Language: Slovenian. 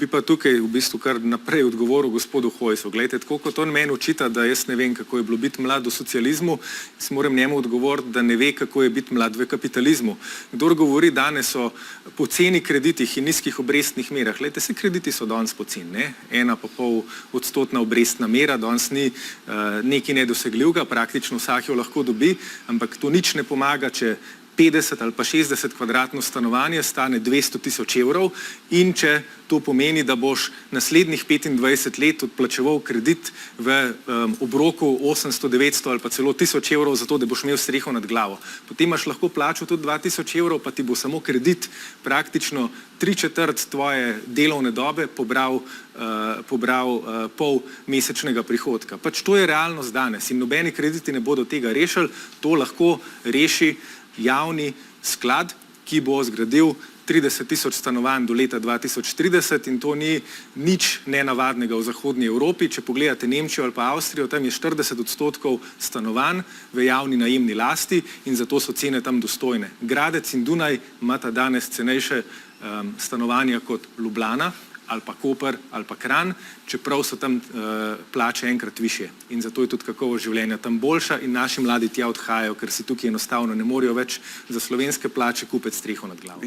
Bi pa tukaj v bistvu kar naprej odgovoril gospodu Hojsu. Glejte, tako kot on meni očita, da jaz ne vem, kako je bilo biti mlad v socializmu, jaz moram njemu odgovoriti, da ne ve, kako je biti mlad v kapitalizmu. Kdor govori danes o poceni kreditih in nizkih obrestnih merah, glejte, se krediti so danes poceni, ne? 1,5% obrestna mera, danes ni nekaj nedosegljivega, praktično vsak jo lahko dobi, ampak to nič ne pomaga, če 50 ali pa 60 kvadratno stanovanje stane 200 tisoč evrov in če to pomeni, da boš naslednjih 25 let odplačeval kredit v obroku 800, 900 ali pa celo 1000 evrov za to, da boš imel streho nad glavo. Potem imaš lahko plačo tudi 2000 evrov, pa ti bo samo kredit praktično 3/4 tvoje delovne dobe pobral pol mesečnega prihodka. Pač to je realnost danes in nobeni krediti ne bodo tega rešili, to lahko reši javni sklad, ki bo zgradil 30 tisoč stanovanj do leta 2030 in to ni nič nenavadnega v zahodnji Evropi. Če pogledate Nemčijo ali pa Avstrijo, tam je 40% stanovanj v javni najemni lasti in zato so cene tam dostojne. Gradec in Dunaj imata danes cenejše stanovanja kot Ljubljana ali pa Koper ali pa Kranj, čeprav so tam plače enkrat višje. In zato je tudi kakovost življenja tam boljša in naši mladi tja odhajajo, ker si tukaj enostavno ne morejo več za slovenske plače kupiti streho nad glavo.